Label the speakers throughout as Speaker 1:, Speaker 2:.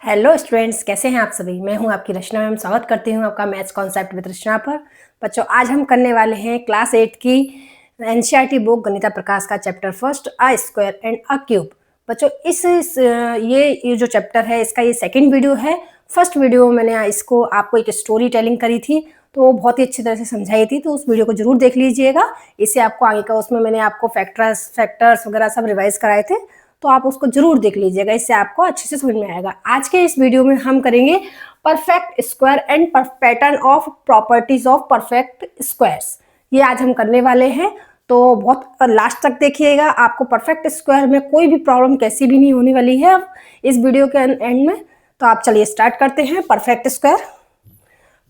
Speaker 1: Hello students, कैसे हैं आप सभी। मैं हूं आपकी रचना मैम। स्वागत करती हूं आपका मैथ्स कॉन्सेप्ट विद रचना पर। बच्चों, आज हम करने वाले हैं क्लास 8 की एनसीईआरटी बुक गणिता प्रकाश का chapter first, a square and a cube. बच्चों, ये जो चैप्टर है इसका ये सेकंड वीडियो है। फर्स्ट वीडियो में मैंने इसको आपको एक स्टोरी टेलिंग करी थी, तो वो बहुत ही अच्छी तरह से समझाई थी, तो उस वीडियो को जरूर देख लीजिएगा। इससे आपको आगे का उसमें मैंने आपको फैक्टर्स वगैरह सब रिवाइज कराए थे, तो आप उसको जरूर देख लीजिएगा, इससे आपको अच्छे से समझ में आएगा। आज के इस वीडियो में हम करेंगे perfect square and pattern of properties of perfect squares. ये आज हम करने वाले हैं, तो बहुत लास्ट तक देखिएगा। आपको परफेक्ट स्क्वायर में कोई भी प्रॉब्लम कैसी भी नहीं होने वाली है इस वीडियो के एंड में। तो आप चलिए स्टार्ट करते हैं। Perfect square.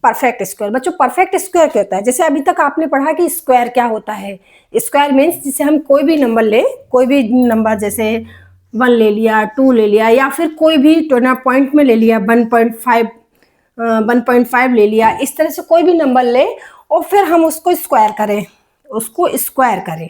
Speaker 1: परफेक्ट स्क्वायर बच्चों, परफेक्ट स्क्वायर क्या होता है? जैसे अभी तक आपने पढ़ा कि स्क्वायर क्या होता है। स्क्वायर मीन्स जिसे हम कोई भी नंबर ले, कोई भी नंबर जैसे 1 ले लिया, 2 ले लिया, या फिर कोई भी पॉइंट में ले लिया 1.5 ले लिया, इस तरह से कोई भी नंबर ले और फिर हम उसको स्क्वायर करें।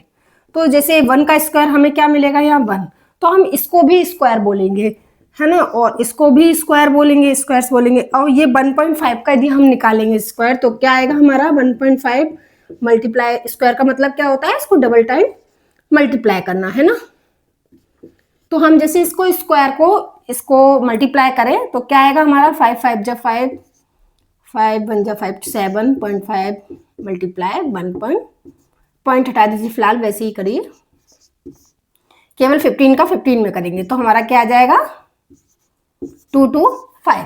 Speaker 1: तो जैसे 1 का स्क्वायर हमें क्या मिलेगा, यहाँ 1, तो हम इसको भी स्क्वायर बोलेंगे, है ना, और इसको भी स्क्वायर बोलेंगे, स्क्वायर्स बोलेंगे। और ये 1.5 का यदि हम निकालेंगे स्क्वायर, तो क्या आएगा हमारा 1.5 मल्टीप्लाई। स्क्वायर का मतलब क्या होता है? इसको डबल टाइम मल्टीप्लाई करना, है ना। तो हम जैसे इसको मल्टीप्लाई करें तो क्या आएगा हमारा 5 5 जा 5, 5 1 जा 5, 7.5 मल्टीप्लाई 1 पॉइंट हटा दीजिए फिलहाल, वैसे ही करिए। केवल 15 का 15 में करेंगे तो हमारा क्या आ जाएगा 2 2 5,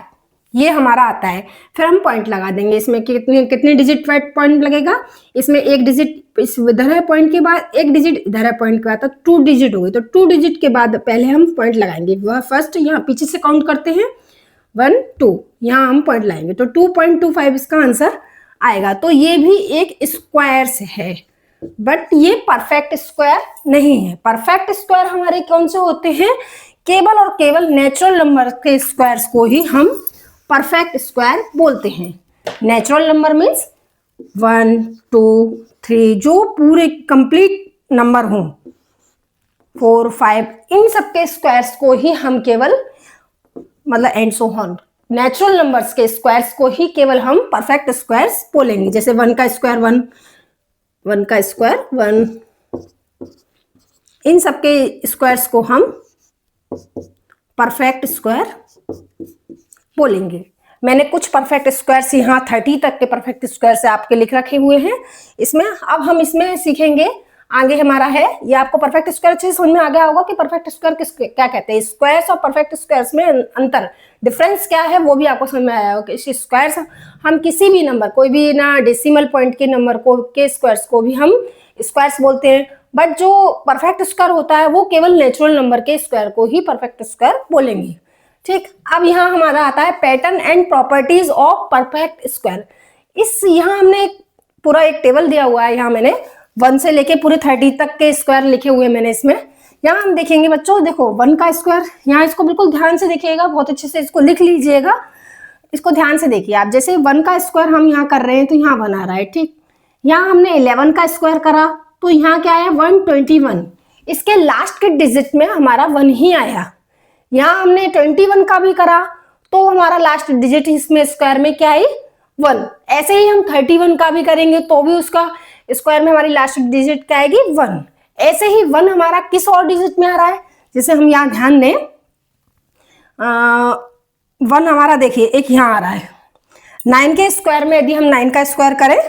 Speaker 1: ये हमारा आता है। फिर हम पॉइंट लगा देंगे। इसमें कितने कितने डिजिट पॉइंट लगेगा? इसमें एक डिजिट इस इधर है पॉइंट के बाद, एक डिजिट इधर है पॉइंट के बाद, तो 2 डिजिट हो गई। तो 2 डिजिट के बाद पहले हम पॉइंट लगाएंगे। वह फर्स्ट यहाँ पीछे से काउंट करते हैं 1 2, यहाँ हम पॉइंट लाएंगे तो 2.25 इसका आंसर आएगा। तो ये भी एक स्क्वायर है, बट ये परफेक्ट स्क्वायर नहीं है। परफेक्ट स्क्वायर हमारे कौन से होते हैं? केवल और केवल नेचुरल नंबर के स्क्वायर्स को ही हम परफेक्ट स्क्वायर बोलते हैं। नेचुरल नंबर मीन्स 1 2 3, जो पूरे कंप्लीट नंबर हों, 4 5, इन सबके स्क्वायर्स को ही हम केवल मतलब and so on, natural numbers के स्क्वायर्स को ही केवल हम परफेक्ट स्क्वायर्स बोलेंगे। जैसे 1 का स्क्वायर 1, 1 का स्क्वायर 1, इन सबके स्क्वायर्स को हम परफेक्ट स्क्वायर बोलेंगे। मैंने कुछ परफेक्ट स्क्वायर्स यहाँ 30 तक के परफेक्ट स्क्वायर्स आपके लिख रखे हुए हैं इसमें। अब हम इसमें सीखेंगे, आगे हमारा है ये। आपको परफेक्ट स्क्वायर अच्छे से समझ में आ गया होगा कि परफेक्ट स्क्वायर क्या कहते हैं। स्क्वायर्स और परफेक्ट स्क्वायर्स में अंतर, डिफरेंस क्या है, वो भी आपको समझ में आया होगा। कि स्क्वायर्स हम किसी भी नंबर, कोई भी ना डेसिमल पॉइंट के नंबर को के स्क्वायर्स को भी हम स्क्वायर्स बोलते हैं, बट जो परफेक्ट स्क्वायर होता है वो केवल नेचुरल नंबर के स्क्वायर को ही परफेक्ट स्क्वायर बोलेंगे। ठीक, अब यहाँ हमारा आता है pattern and properties of perfect square. यहाँ हमने पूरा एक टेबल दिया हुआ है। यहाँ मैंने 1 से लेके पूरे 30 तक के स्क्वायर लिखे हुए मैंने इसमें। यहाँ हम देखेंगे बच्चों, देखो 1 का स्क्वायर, यहाँ इसको बिल्कुल ध्यान से देखिएगा, बहुत अच्छे से इसको लिख लीजिएगा। इसको ध्यान से देखिए आप। जैसे 1 का स्क्वायर हम यहाँ कर रहे हैं तो यहाँ 1 आ रहा है, ठीक। यहाँ हमने 11 का स्क्वायर करा तो यहाँ क्या आया 121, इसके लास्ट के डिजिट में हमारा 1 ही आया। यहाँ हमने 21 का भी करा तो हमारा लास्ट डिजिट इसमें स्क्वायर में क्या आई 1। ऐसे ही हम 31 का भी करेंगे तो भी उसका स्क्वायर में हमारी लास्ट डिजिट क्या आएगी 1। ऐसे ही 1 हमारा किस और डिजिट में आ रहा है? जैसे हम यहाँ ध्यान दें, 1 हमारा देखिए एक यहाँ आ रहा है। 9 के स्क्वायर में यदि हम 9 का स्क्वायर करें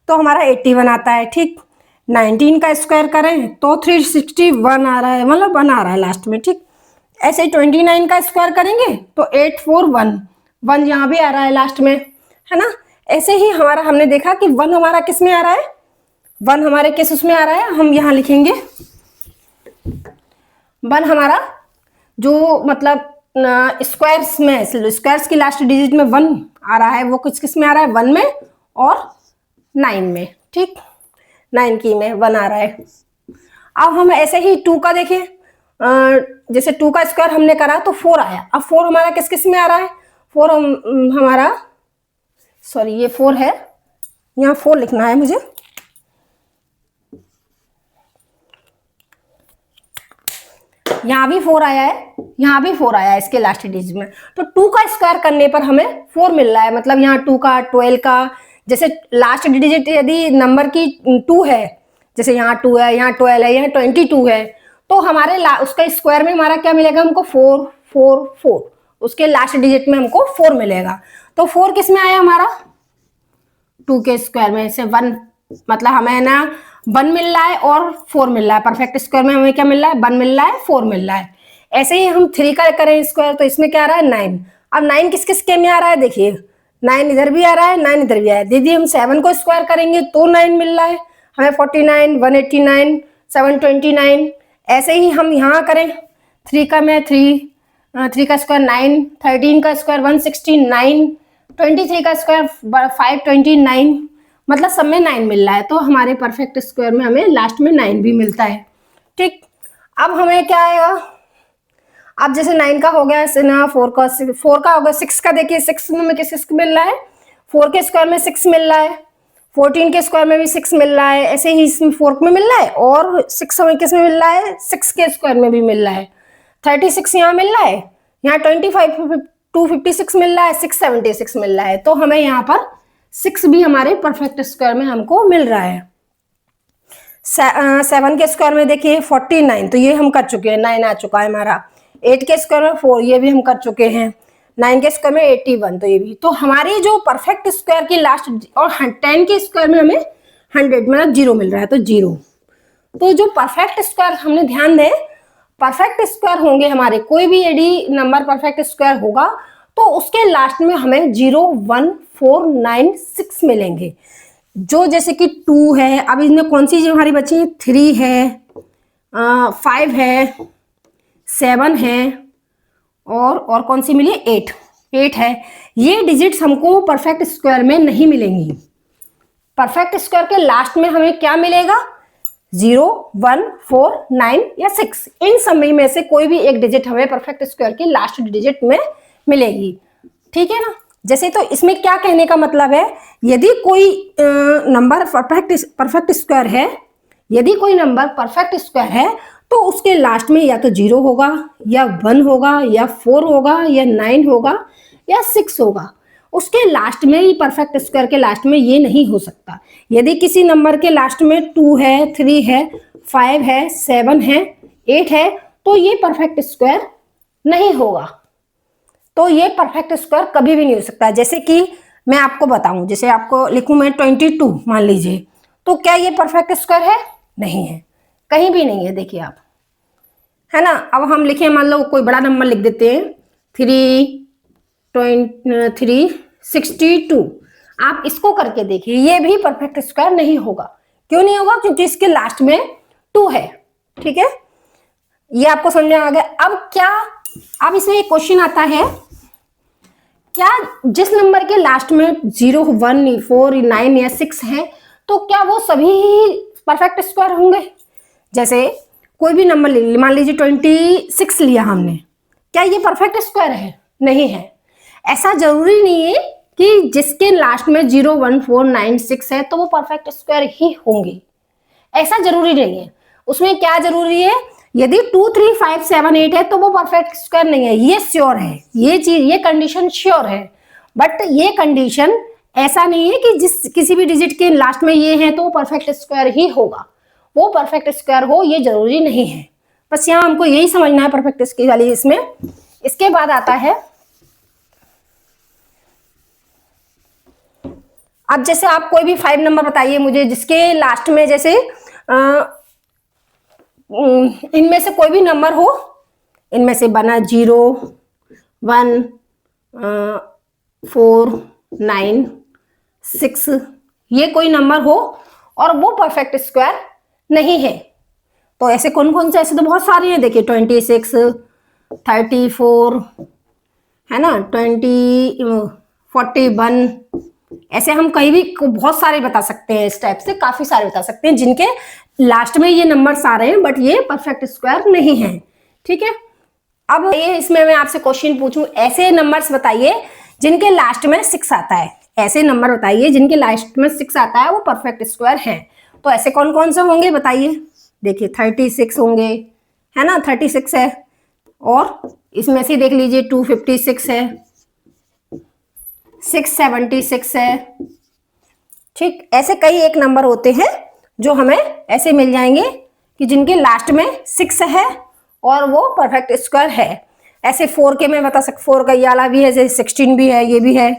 Speaker 1: तो हमारा 81 आता है, ठीक। 19 का स्क्वायर करें तो 361 आ रहा है, मतलब 1 आ रहा है लास्ट में, ठीक। ऐसे 29 का स्क्वायर करेंगे तो 841, 1 यहाँ भी आ रहा है लास्ट में, है ना। ऐसे ही हमारा हमने देखा कि 1 हमारा किस में आ रहा है, 1 हमारे किस उसमें आ रहा है, हम यहाँ लिखेंगे 1 हमारा जो मतलब स्क्वायर्स में, स्क्वायर्स की लास्ट डिजिट में 1 आ रहा है, वो किस में आ रहा है 1 में और 9 में, ठीक। 9 की में 1 आ रहा है। अब हम ऐसे ही 2 का देखें, जैसे 2 का स्क्वायर हमने करा तो 4 आया। अब 4 हमारा किस किस में आ रहा है, 4 हमारा, सॉरी ये 4 है, यहाँ 4 लिखना है मुझे। यहाँ भी 4 आया है, यहाँ भी 4 आया है इसके लास्ट डिजिट में, तो 2 का स्क्वायर करने पर हमें 4 मिल रहा है। मतलब यहाँ 2 का, 12 का, जैसे लास्ट डिजिट यदि नंबर की 2 है, जैसे यहाँ 2 है, यहाँ 12 है, यहाँ 22 है, तो हमारे उसका स्क्वायर में हमारा क्या मिलेगा हमको? 4 4 4। उसके लास्ट डिजिट में हमको 4 मिलेगा। तो 4 किस में आया हमारा? 2 के स्क्वायर में से 1, मतलब हमें ना 1 मिल रहा है और 4 मिल रहा है। परफेक्ट स्क्वायर में हमें क्या मिल रहा है? 1 मिल रहा है, 4 मिल रहा है। ऐसे ही हम 3 का करें स्क्वायर, तो इसमें क्या आ रहा है? 9। अब 9 किस किस के में आ रहा है? देखिए 9 इधर भी आ रहा है, 9 इधर भी आ रहा है। दीदी हम 7 को स्क्वायर करेंगे तो 9 मिल रहा है हमें, 49, 189, 729। ऐसे ही हम यहाँ करें 3 का, में 3 का स्क्वायर 9, 13 का स्क्वायर 169, 23 का स्क्वायर 529, मतलब सब में 9 मिल रहा है। तो हमारे परफेक्ट स्क्वायर में हमें लास्ट में 9 भी मिलता है। ठीक, अब हमें क्या आएगा? अब जैसे 9 का हो गया, 4 का हो गया, 6 का देखिए 6 में किस मिल रहा है? 4 के स्क्वायर में 6 मिल रहा है, 14 के स्क्वायर में भी 6 मिल रहा है, ऐसे ही इसमें 4 में मिल रहा है, और 6 में किस में मिल रहा है? 6 के स्क्वायर में भी मिल रहा है। 36 यहाँ मिल रहा है, यहाँ 25 256 मिल रहा है, 676 मिल रहा है। तो हमें यहाँ पर 6 भी हमारे परफेक्ट स्क्वायर में हमको मिल रहा है। 7 के स्क्वायर में देखिए 49, तो ये हम कर चुके हैं, 9 आ चुका है हमारा। 8 के स्क्वायर में 4, ये भी हम कर चुके हैं। 9 के स्क्वायर में 81, तो ये भी। तो हमारी जो परफेक्ट स्क्वायर की लास्ट, और 10 के स्क्वायर में हमें 100 मतलब 0 मिल रहा है, तो 0। तो जो परफेक्ट स्क्वायर, हमने ध्यान दें, परफेक्ट स्क्वायर होंगे हमारे, कोई भी यदि नंबर परफेक्ट स्क्वायर होगा तो उसके लास्ट में हमें 0 1 4 9 6 मिलेंगे। जो जैसे कि 2 है, अब इसमें कौन सी जो हमारी बची है? 3 है, 5 है, 7 है, और कौन सी मिली? 8 है। ये डिजिट्स हमको परफेक्ट स्क्वायर में नहीं मिलेंगी। परफेक्ट स्क्वायर के लास्ट में हमें क्या मिलेगा? 0 1 4 9 या 6, इन समय में से कोई भी एक डिजिट हमें परफेक्ट स्क्वायर के लास्ट डिजिट में मिलेगी। ठीक है ना? जैसे, तो इसमें क्या कहने का मतलब है, यदि कोई नंबर परफेक्ट स्क्वायर है, यदि कोई नंबर परफेक्ट स्क्वायर है, तो उसके लास्ट में या तो 0 होगा, या 1 होगा, या 4 होगा, या 9 होगा, या 6 होगा। उसके लास्ट में ही, परफेक्ट स्क्वायर के लास्ट में ये नहीं हो सकता। यदि किसी नंबर के लास्ट में 2 है, 3 है, 5 है, 7 है, 8 है, तो ये परफेक्ट स्क्वायर नहीं होगा। तो ये परफेक्ट स्क्वायर कभी भी नहीं हो सकता। जैसे कि मैं आपको बताऊं, जैसे आपको लिखूं मैं 22 मान लीजिए, तो क्या ये परफेक्ट स्क्वायर है? नहीं है, कहीं भी नहीं है। देखिए आप, है ना? अब हम लिखें, मान लो कोई बड़ा नंबर लिख देते हैं, 362। आप इसको करके देखिए, ये भी परफेक्ट स्क्वायर नहीं होगा। क्यों नहीं होगा? क्योंकि इसके लास्ट में 2 है। ठीक है, ये आपको समझ में आ गया। अब क्या, अब इसमें एक क्वेश्चन आता है, क्या जिस नंबर के लास्ट में 0 1 4 9 या 6 है, तो क्या वो सभी परफेक्ट स्क्वायर होंगे? जैसे कोई भी नंबर मान लीजिए 26 लिया हमने, क्या ये परफेक्ट स्क्वायर है? नहीं है। ऐसा जरूरी नहीं है कि जिसके लास्ट में 0 1 4 9 6 है तो वो परफेक्ट स्क्वायर ही होंगे, ऐसा जरूरी नहीं है। उसमें क्या जरूरी है, यदि 2 3 5 7 8 है तो वो परफेक्ट स्क्वायर नहीं है, ये श्योर है, ये चीज, ये कंडीशन श्योर है। बट ये कंडीशन ऐसा नहीं है कि जिस किसी भी डिजिट के लास्ट में ये है तो वो परफेक्ट स्क्वायर ही होगा, वो परफेक्ट स्क्वायर हो ये जरूरी नहीं है। बस यहाँ हमको यही समझना है परफेक्ट स्क्वायर वाली इसमें। इसके बाद आता है, अब जैसे आप कोई भी 5 नंबर बताइए मुझे जिसके लास्ट में, जैसे इनमें से कोई भी नंबर हो, इनमें से बना 0 1 4 9 6, ये कोई नंबर हो और वो परफेक्ट स्क्वायर नहीं है, तो ऐसे कौन कौन से? ऐसे तो बहुत सारे हैं। देखिए 26 34, है ना, 41, ऐसे हम कहीं भी बहुत सारे बता सकते हैं। इस टाइप से काफी सारे बता सकते हैं जिनके लास्ट में ये नंबर्स आ रहे हैं बट ये परफेक्ट स्क्वायर नहीं है। ठीक है, अब ये इसमें मैं आपसे क्वेश्चन पूछूं, ऐसे नंबर्स बताइए जिनके लास्ट में 6 आता है, ऐसे नंबर बताइए जिनके लास्ट में 6 आता है वो परफेक्ट स्क्वायर है। तो ऐसे कौन कौन से होंगे बताइए? देखिए 36 होंगे, है ना, 36 है। और इसमें से देख लीजिए 256 है, 676 है। ठीक, ऐसे कई एक नंबर होते हैं जो हमें ऐसे मिल जाएंगे कि जिनके लास्ट में 6 है और वो परफेक्ट स्क्वायर है। ऐसे 4 के में बता सकते, 4 का ये वाला भी है, जैसे 16 भी है, ये भी है,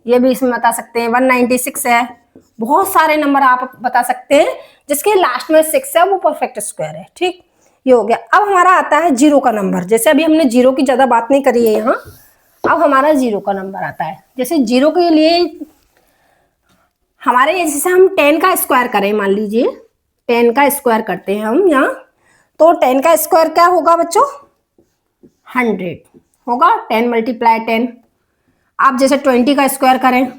Speaker 1: ये भी इसमें बता सकते हैं। 196 है। बहुत सारे नंबर आप बता सकते हैं जिसके लास्ट में 6 है, वो परफेक्ट स्क्वायर है। ठीक, ये हो गया। अब हमारा आता है जीरो का नंबर। जैसे अभी हमने जीरो की ज्यादा बात नहीं करी है यहाँ, अब हमारा जीरो का नंबर आता है। जैसे जीरो के लिए हमारे, जैसे हम 10 का स्क्वायर करें, मान लीजिए 10 का स्क्वायर करते हैं हम यहाँ, तो 10 का स्क्वायर क्या होगा बच्चों? 100 होगा। 10 मल्टीप्लाई 10। आप जैसे 20 का स्क्वायर करें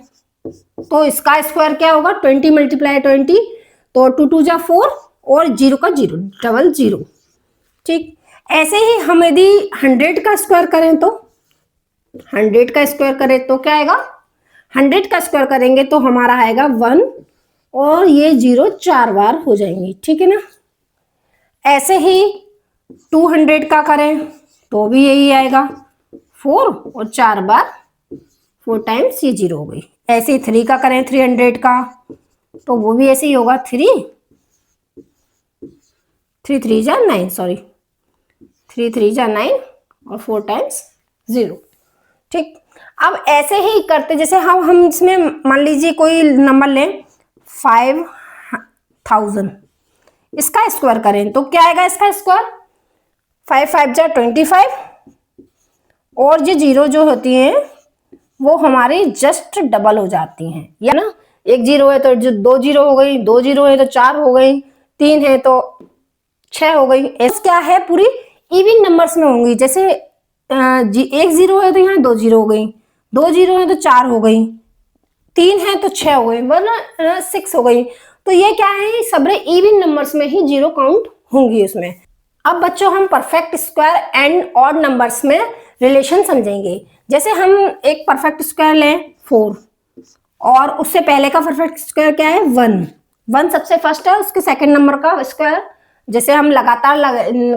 Speaker 1: तो इसका स्क्वायर क्या होगा? 20 मल्टीप्लाई 20, तो 2 2 जा 4 और जीरो का जीरो, डबल जीरो। ठीक, ऐसे ही हम यदि 100 का स्क्वायर करें तो 100 का स्क्वायर करें तो क्या आएगा? 100 का स्क्वायर करेंगे तो हमारा आएगा 1 और ये जीरो 4 बार हो जाएंगी। ठीक है ना। ऐसे ही 200 का करें तो भी यही आएगा, 4 और 4 बार, 4 टाइम्स ये जीरो हो गई। ऐसे ही 3 का करें, 300 का, तो वो भी ऐसे ही होगा, 3 3 जा 9, सॉरी 3 जा 9 और 4 टाइम्स 0। ठीक, अब ऐसे ही करते, जैसे हम इसमें मान लीजिए कोई नंबर लें 5000, इसका स्क्वायर करें तो क्या आएगा इसका स्क्वायर? 5 5 जा 25 और ये जीरो जो होती हैं वो हमारी जस्ट डबल हो जाती हैं, या ना। एक जीरो है तो जो 2 जीरो हो गई, 2 जीरो है तो 4 हो गई, 3 है तो 6 हो गई। ऐसे क्या है, पूरी इवन नंबर्स में होंगी। जैसे एक जीरो है तो यहाँ 2 जीरो हो गई, 2 जीरो है तो 4 हो गई, 3 है तो 6 हो गई, वरना 6 हो गई। तो ये क्या है, सबरे इवन नंबर्स में ही जीरो काउंट होंगी उसमें। अब बच्चों हम perfect square and odd numbers में रिलेशन समझेंगे। जैसे हम एक परफेक्ट स्क्वायर लें 4 और उससे पहले का परफेक्ट स्क्वायर क्या है? 1। 1 सबसे फर्स्ट है, उसके सेकंड नंबर का स्क्वायर, जैसे हम लगातार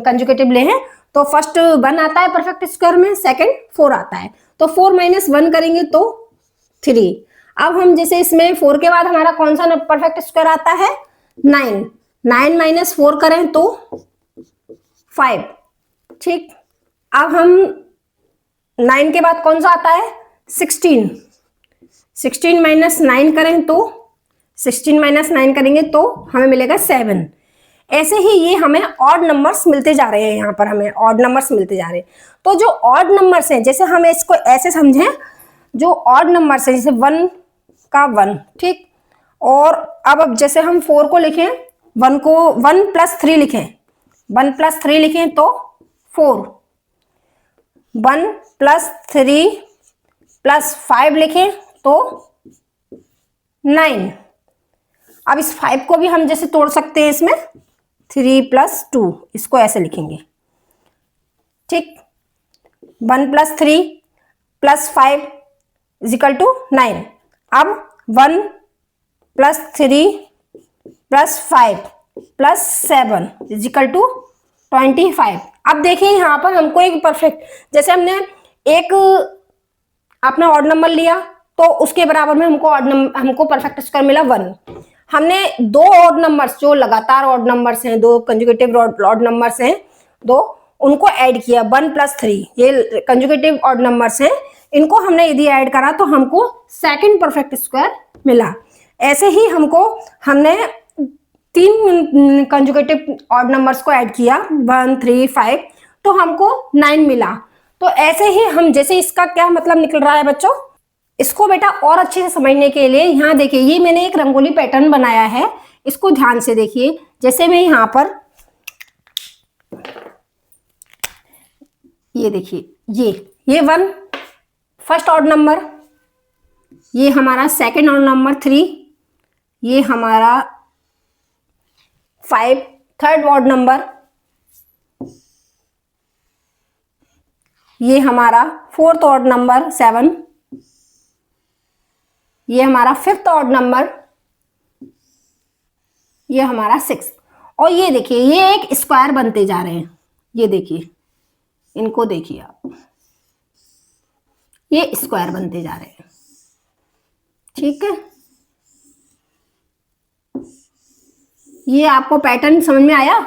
Speaker 1: कंजुगेटिव ले हैं तो फर्स्ट 1 आता है परफेक्ट स्क्वायर में, सेकंड 4 आता है, तो 4 - 1 करेंगे तो 3। अब हम जैसे इसमें 4 के बाद हमारा कौन सा परफेक्ट स्क्वायर आता है? 9। 9 - 4 करें तो 5। ठीक, अब हम 9 के बाद कौन सा आता है? 16। 16 - 9 करें तो 16 - 9 करेंगे तो हमें मिलेगा 7। ऐसे ही ये हमें ऑड नंबर्स मिलते जा रहे हैं, यहाँ पर हमें ऑड नंबर्स मिलते जा रहे हैं। तो जो ऑड नंबर्स हैं, जैसे हम इसको ऐसे समझें, जो ऑड नंबर्स हैं, जैसे 1 का 1, ठीक। और अब जैसे हम 4 को लिखें, 1 को 1 + 3 लिखें, 1 + 3 लिखें तो 4, 1 + 3 + 5 लिखें तो 9। अब इस 5 को भी हम जैसे तोड़ सकते हैं, इसमें 3 + 2, इसको ऐसे लिखेंगे। ठीक, 1 + 3 + 5 = 9। अब 1 + 3 + 5 + 7 = 25। अब देखिए यहाँ पर हमको एक परफेक्ट, जैसे हमने एक अपना ऑड नंबर लिया तो उसके बराबर में हमको परफेक्ट स्क्वायर मिला 1। हमने 2 ऑड नंबर्स, जो लगातार ऑड नंबर्स हैं, 2 कंजुगेटिव ऑड नंबर्स हैं 2, उनको ऐड किया, 1 + 3, ये कंजुगेटिव ऑड नंबर्स हैं, इनको हमने यदि ऐड करा तो हमको सेकंड परफेक्ट स्क्वायर मिला। ऐसे ही हमने 3 कंजुगेटिव ऑड नंबर्स को ऐड किया, 1 3 5, तो हमको 9 मिला। तो ऐसे ही हम, जैसे इसका क्या मतलब निकल रहा है बच्चों, इसको बेटा और अच्छे से समझने के लिए यहाँ देखिए, ये मैंने एक रंगोली पैटर्न बनाया है, इसको ध्यान से देखिए। जैसे मैं यहाँ पर, ये देखिए, ये 1 फर्स्ट ऑड नंबर, ये हमारा सेकंड ऑड नंबर 3, ये हमारा 5 थर्ड ऑड नंबर, ये हमारा फोर्थ ऑड नंबर 7, ये हमारा फिफ्थ ऑड नंबर, ये हमारा 6। और ये देखिए, ये एक स्क्वायर बनते जा रहे हैं, ये देखिए, इनको देखिए आप, ये स्क्वायर बनते जा रहे हैं। ठीक है, ये आपको पैटर्न समझ में आया।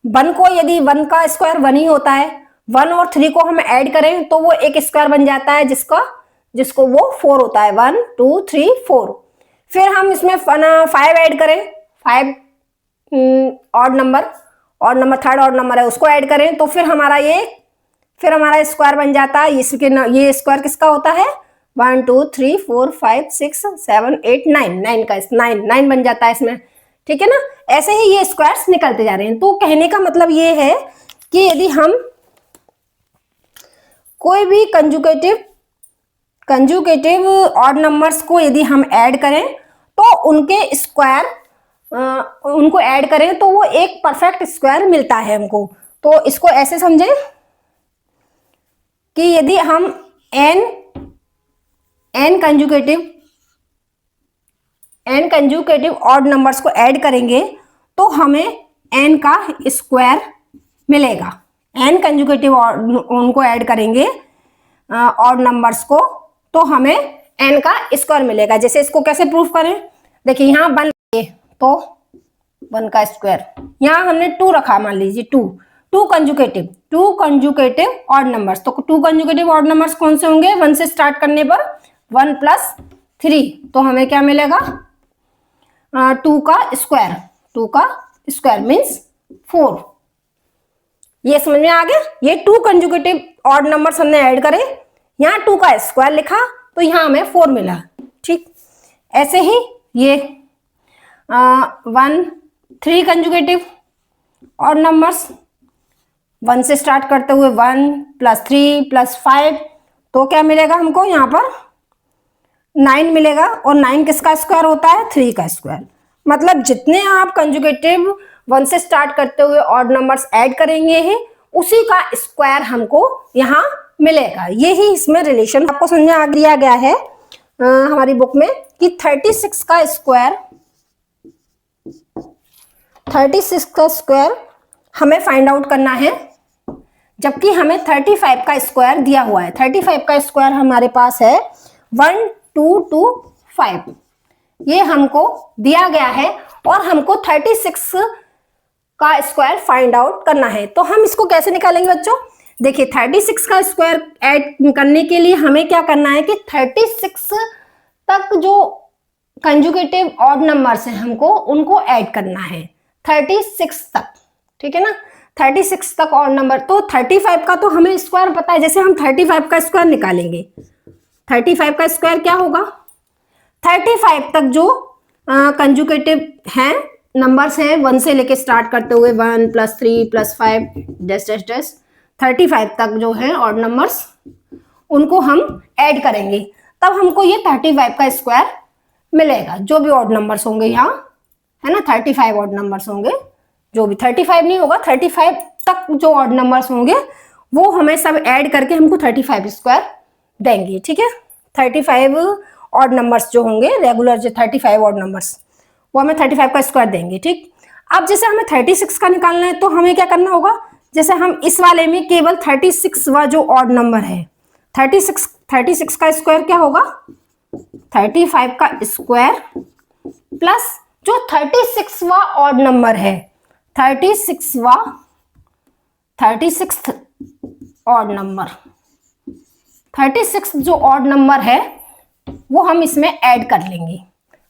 Speaker 1: वन को, यदि वन का स्क्वायर वन ही होता है, वन और थ्री को हम ऐड करें तो वो एक स्क्वायर बन जाता है, जिसको वो फोर होता है, 1 2 3 4। फिर हम इसमें 5 ऐड करें, 5 odd number, third odd number है, उसको ऐड करें तो फिर हमारा स्क्वायर बन जाता है। ये स्क्वायर किसका होता है, 1 2 3 4 5 6 7 8 9, 9 का 9 बन जाता है इसमें। ठीक है ना, ऐसे ही ये स्क्वायर्स निकलते जा रहे हैं। तो कहने का मतलब ये है कि यदि हम कोई भी कंजुगेटिव ऑड नंबर्स को यदि हम ऐड करें तो उनको ऐड करें तो वो एक परफेक्ट स्क्वायर मिलता है हमको। तो इसको ऐसे समझें कि यदि हम n कंजुगेटिव ऑड नंबर्स को ऐड करेंगे तो हमें n का स्क्वायर मिलेगा। n कंजुगेटिव उनको ऐड करेंगे ऑड नंबर्स को तो हमें n का स्क्वायर मिलेगा। जैसे इसको कैसे प्रूफ करें, देखिए यहाँ 1 तो 1 का स्क्वायर, यहाँ हमने 2 रखा, मान लीजिए 2 कंजुगेटिव ऑड नंबर्स। तो 2 कंजुगेटिव ऑड नंबर्स कौन से होंगे, 1 से स्टार्ट करने पर 1 + 3, तो हमें क्या मिलेगा, 2 का स्क्वायर मीन्स 4। ये समझ में आ गया। ये 2 कंजुगेटिव ऑड नंबर्स हमने ऐड करे, यहाँ 2 का स्क्वायर लिखा तो यहाँ हमें 4 मिला। ठीक, ऐसे ही ये 3 कंजुगेटिव ऑड नंबर्स, 1 से स्टार्ट करते हुए 1 + 3 + 5, तो क्या मिलेगा हमको, यहाँ पर 9 मिलेगा। और 9 किसका स्क्वायर होता है, 3 का स्क्वायर। मतलब जितने आप कंजुगेटिव 1 से स्टार्ट करते हुए ऑड नंबर्स ऐड करेंगे ही, उसी का स्क्वायर हमको यहाँ मिलेगा। यही इसमें रिलेशन आपको समझ में आ दिया गया है हमारी बुक में कि 36 का स्क्वायर हमें फाइंड आउट करना है, जबकि हमें 35 का स्क्वायर दिया हुआ है। 35 का स्क्वायर हमारे पास है 1 2 2 5, ये हमको दिया गया है और हमको 36 का स्क्वायर फाइंड आउट करना है। तो हम इसको कैसे निकालेंगे बच्चों, देखिए 36 का स्क्वायर ऐड करने के लिए हमें क्या करना है कि 36 तक जो कंजुगेटिव ऑड नंबर्स हैं हमको उनको ऐड करना है, 36 तक। ठीक है ना, 36 तक ऑड नंबर। तो 35 का तो हमें स्क्वायर पता है, जैसे हम 35 का स्क्वायर निकालेंगे, 35 का स्क्वायर क्या होगा, 35 तक जो कंजुगेटिव हैं नंबर्स हैं 1 से लेके स्टार्ट करते हुए 1 + 3 + 5 डैश डैश डैश 35 तक जो है ऑड नंबर्स, उनको हम ऐड करेंगे, तब हमको ये 35 का स्क्वायर मिलेगा। जो भी ऑड नंबर्स होंगे यहाँ, है ना, 35 ऑड नंबर्स होंगे, जो भी 35 नहीं होगा, 35 तक जो ऑड नंबर्स होंगे वो हमें सब ऐड करके हमको 35 स्क्वायर देंगे। ठीक है, 35 ऑड नंबर्स जो होंगे रेगुलर, जो 35 ऑड नंबर्स, वो हमें 35 का स्क्वायर देंगे। ठीक, अब जैसे हमें 36 का निकालना है तो हमें क्या करना होगा, जैसे हम इस वाले में केवल 36वां जो ऑड नंबर है, 36 का स्क्वायर क्या होगा, 35 का स्क्वायर प्लस जो 36वां ऑड नंबर है, 36th ऑड नंबर, 36 जो ऑड नंबर है वो हम इसमें ऐड कर लेंगे।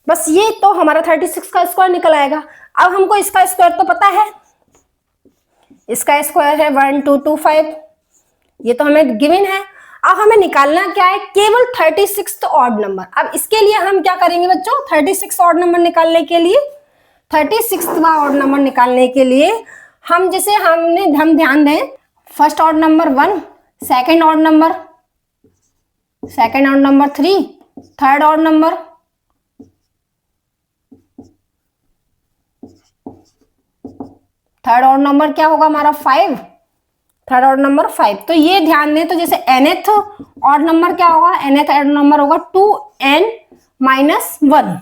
Speaker 1: बस ये तो हमारा 36 का स्क्वायर निकल आएगा। अब हमको इसका स्क्वायर तो पता है, इसका स्क्वायर है 1 2 2 5, ये तो हमें गिवन है। अब हमें निकालना क्या है, केवल 36 ऑड नंबर। अब इसके लिए हम क्या करेंगे बच्चों, 36 ऑड नंबर निकालने के लिए, 36वां ऑड नंबर निकालने के लिए हम ध्यान दें, first odd number 1, second odd number 3, third odd number, क्या होगा हमारा 5, थर्ड ऑड नंबर 5। तो ये ध्यान दें, तो जैसे nth ऑड नंबर क्या होगा, nth ऑड नंबर होगा 2n - 1,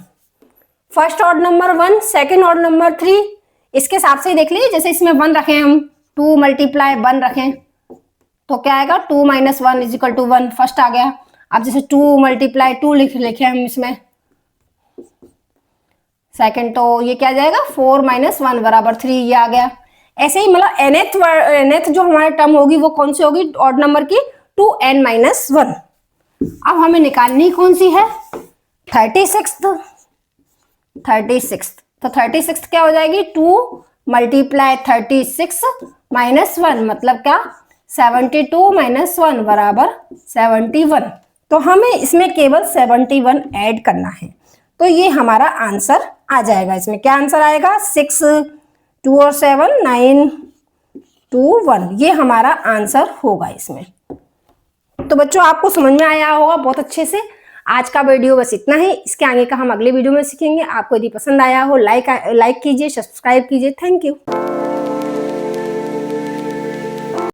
Speaker 1: first odd number 1, second odd number 3, इसके हिसाब से देख लीजिए, जैसे इसमें 1 रखे हैं हम 2 मल्टीप्लाई 1 रखें तो क्या आएगा, 2 minus 1 is equal to 1, first आ गया। अब जैसे 2 मल्टीप्लाई 2 लिखे हम इसमें सेकंड, तो ये क्या जाएगा, 4 माइनस 1 बराबर 3, ये आ गया। ऐसे ही मतलब nth जो हमारे टर्म होगी वो कौन सी होगी, ऑड नंबर की, 2n माइनस 1। अब हमें निकालनी कौन सी है, 36। तो 36 क्या हो जाएगी, 2 मल्टीप्लाई 36 माइनस 1 मतलब क्या, 72 माइनस 1 बराबर 71। तो हमें इसमें केवल 71 ऐड करना है, तो ये हमारा आंसर आ जाएगा। इसमें क्या आंसर आएगा, 6, 2 और 7 9 2 1, ये हमारा आंसर होगा इसमें। तो बच्चों आपको समझ में आया होगा बहुत अच्छे से। आज का वीडियो बस इतना ही, इसके आगे का हम अगले वीडियो में सीखेंगे। आपको यदि पसंद आया हो लाइक कीजिए, सब्सक्राइब कीजिए। Thank you.